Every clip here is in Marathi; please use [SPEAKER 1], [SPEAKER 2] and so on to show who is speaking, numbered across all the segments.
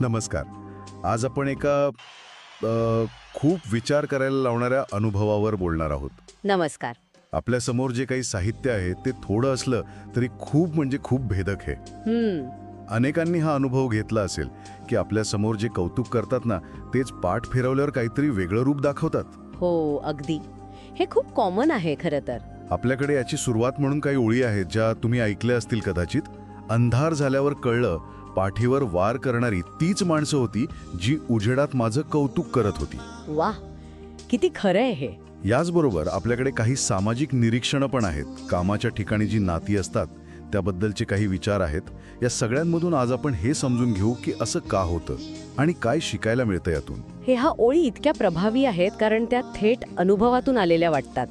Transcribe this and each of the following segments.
[SPEAKER 1] नमस्कार. आज आपण एका खूप विचार करायला लावणाऱ्या अनुभवावर बोलणार आहोत.
[SPEAKER 2] नमस्कार.
[SPEAKER 1] आपल्यासमोर जे काही साहित्य आहे ते थोडं असलं तरी खूप म्हणजे खूप भेदक आहे. अनेकांनी हा अनुभव घेतला असेल की आपल्यासमोर जे कौतुक करतात ना तेच पाठ फिरवल्यावर काहीतरी वेगळं रूप दाखवतात.
[SPEAKER 2] हो, अगदी. हे खूप कॉमन आहे खरं तर.
[SPEAKER 1] आपल्याकडे याची सुरुवात म्हणून काही ओळी आहेत ज्या तुम्ही ऐकल्या असतील कदाचित. अंधार झाल्यावर कळलं, पाठीवर वार करणारी तीच माणसं होती जी उजेडात माझं कौतुक करत होती.
[SPEAKER 2] वाह, किती खरं आहे हे.
[SPEAKER 1] याचबरोबर आपल्याकडे काही सामाजिक निरीक्षणं पण आहेत. कामाच्या ठिकाणी जी नाती असतात त्याबद्दलचे काही विचार आहेत. या सगळ्यांमधून आज आपण हे समजून घेऊ की असं का होतं आणि काय शिकायला मिळतं यातून.
[SPEAKER 2] ह्या ओळी इतक्या प्रभावी आहेत कारण त्या थेट अनुभवातून आलेल्या वाटतात.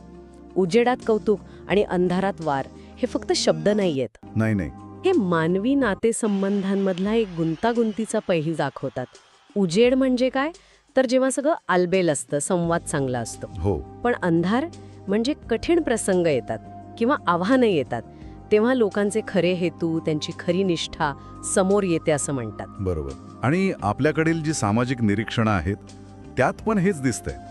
[SPEAKER 2] उजेडात कौतुक आणि अंधारात वार हे फक्त शब्द नाहीयेत.
[SPEAKER 1] नाही,
[SPEAKER 2] हे मानवी नातेसंबंधांमधला एक गुंतागुंतीचा पैलू दाखवतात. उजेड म्हणजे काय, तर जेव्हा सगळं आलबेल असतं, संवाद चांगला असतो.
[SPEAKER 1] हो,
[SPEAKER 2] पण अंधार म्हणजे कठीण प्रसंग येतात किंवा आव्हानं येतात, तेव्हा लोकांचे खरे हेतू, त्यांची खरी निष्ठा समोर येते असं म्हणतात.
[SPEAKER 1] बरोबर. आणि आपल्याकडील जी सामाजिक निरीक्षणं आहेत त्यात पण हेच दिसतंय.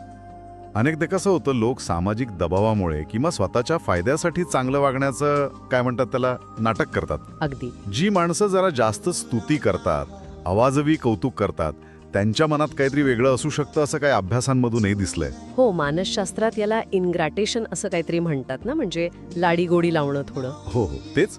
[SPEAKER 1] अनेकदा कसं होतं, लोक सामाजिक दबावामुळे किंवा स्वतःच्या फायद्यासाठी चांगलं वागण्याचं काय म्हणतात त्याला नाटक करतात.
[SPEAKER 2] अगदी.
[SPEAKER 1] जी माणसं जरा जास्त स्तुती करतात, आवाजवी कौतुक करतात, त्यांच्या मनात काहीतरी वेगळं असू शकतं असं काही अभ्यासांमधूनही दिसलंय.
[SPEAKER 2] हो, मानसशास्त्रात याला इनग्रॅटेशन असं काहीतरी म्हणतात ना, म्हणजे लाडीगोडी लावणं थोडं.
[SPEAKER 1] हो, तेच,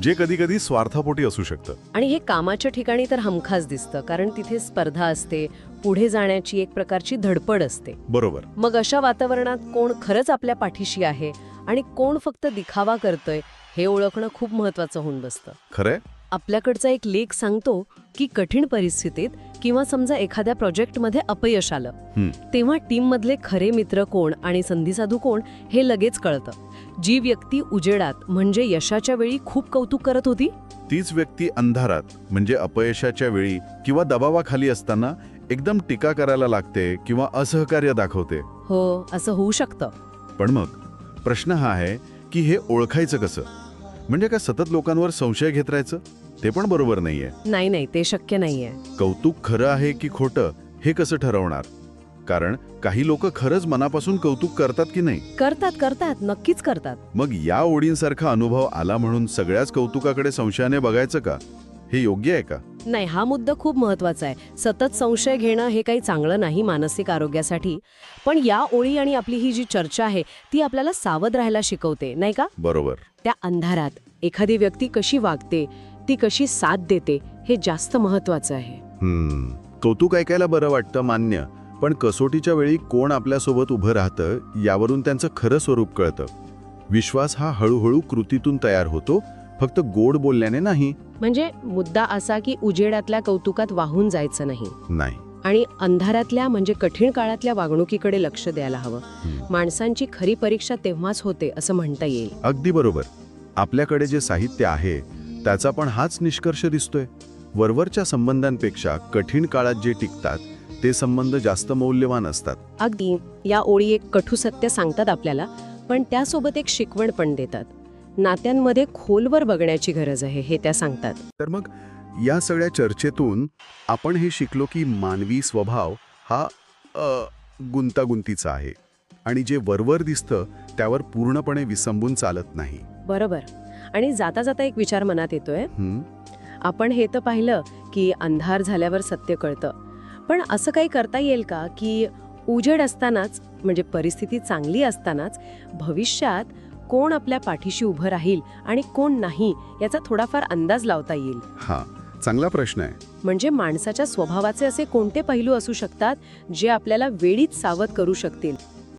[SPEAKER 1] जे कधी कधी स्वार्थापोटी असू शकतं.
[SPEAKER 2] आणि हे कामाच्या ठिकाणी तर हमखास दिसतं, कारण तिथे स्पर्धा असते, पुढे जाण्याची एक प्रकारची धडपड असते.
[SPEAKER 1] बरोबर.
[SPEAKER 2] मग अशा वातावरणात कोण खरंच आपल्या पाठीशी आहे आणि कोण फक्त दिखावा करतोय हे ओळखणं खूप महत्वाचं होऊन बसतं.
[SPEAKER 1] खरंय.
[SPEAKER 2] आपल्याकडचा एक लेख सांगतो की कठीण परिस्थितीत किंवा समजा एखाद्या प्रोजेक्टमध्ये अपयश आलं, तेव्हा टीममधले खरे मित्र कोण आणि संधीसाधू कोण हे लगेच कळतं. जी व्यक्ती उजेडात म्हणजे यशाच्या वेळी खूप कौतुक करत होती,
[SPEAKER 1] तीच व्यक्ती अंधारात म्हणजे अपयशाच्या वेळी किंवा दबावाखाली असताना एकदम टीका करायला लागते किंवा असहकार्य दाखवते.
[SPEAKER 2] हो, असं होऊ शकतं.
[SPEAKER 1] पण मग प्रश्न हा आहे की हे ओळखायचं कसं? म्हणजे काय सतत लोकांवर संशय घेत राहायचं? ते पण बरोबर नाहीये.
[SPEAKER 2] नाही, ते शक्य नाहीये.
[SPEAKER 1] कौतुक खरं आहे की खोटं हे कसं ठरवणार? कारण काही लोक खरंच मनापासून कौतुक करतात की नाही.
[SPEAKER 2] करतात, नक्कीच करतात.
[SPEAKER 1] मग या ओळींसारखा अनुभव आला म्हणून सगळ्याच कौतुकाकडे संशयाने बघायचं का? हे योग्य आहे का?
[SPEAKER 2] नाही, हा मुद्दा खूप महत्वाचा आहे. सतत संशय घेणं हे काही चांगलं नाही मानसिक आरोग्यासाठी. पण या ओळी आणि आपली ही जी चर्चा आहे ती आपल्याला सावध राहायला शिकवते, नाही का?
[SPEAKER 1] बरोबर.
[SPEAKER 2] त्या अंधारात एखादी व्यक्ती कशी वागते, ती कशी साथ देते, हे जास्त महत्वाचं आहे.
[SPEAKER 1] कौतुक ऐकायला बरं वाटतं, मान्य. पण कसोटीच्या वेळी कोण आपल्यासोबत उभं राहतं यावरून त्यांचं खरं स्वरूप कळतं. विश्वास हा हळूहळू कृतीतून तयार होतो, फक्त गोड बोलल्याने नाही.
[SPEAKER 2] म्हणजे मुद्दा असा की उजेडातल्या कौतुकात वाहून जायचं
[SPEAKER 1] नाही.
[SPEAKER 2] आणि अंधारातल्या म्हणजे कठीण काळातल्या वागणुकीकडे लक्ष द्यायला हवं. माणसांची खरी परीक्षा तेव्हाच होते असं म्हणता येईल.
[SPEAKER 1] अगदी बरोबर. आपल्याकडे जे साहित्य आहे त्याचा पण हाच निष्कर्ष दिसतोय. वरवरच्या संबंधांपेक्षा कठीण काळात जे टिकतात ते संबंध जास्त मौल्यवान असतात.
[SPEAKER 2] अगदी. या ओळी एक कठू सत्य सांगतात आपल्याला, पण त्यासोबत एक शिकवण पण देतात. नात्यांमध्ये खोलवर बघण्याची गरज आहे हे त्या सांगतात.
[SPEAKER 1] तर मग या सगळ्या चर्चेतून आपण हे शिकलो की मानवी स्वभाव हा गुंतागुंतीचा आहे आणि जे वरवर दिसतं त्यावर पूर्णपणे विसंबून चालत नाही.
[SPEAKER 2] बरोबर. आणि जाता जाता एक विचार मनात येतोय. आपण हे तर पाहिलं की अंधार झाल्यावर सत्य कळतं, पण असं काही करता येईल का की उजेड असतानाच म्हणजे परिस्थिती चांगली असतानाच भविष्यात कोण आपल्या पाठीशी उभं राहील आणि कोण नाही याचा थोडाफार अंदाज लावता येईल?
[SPEAKER 1] हा चांगला प्रश्न आहे.
[SPEAKER 2] म्हणजे माणसाच्या स्वभावाचे असे कोणते पैलू असू शकतात जे आपल्याला वेळीच सावध करू शकतील?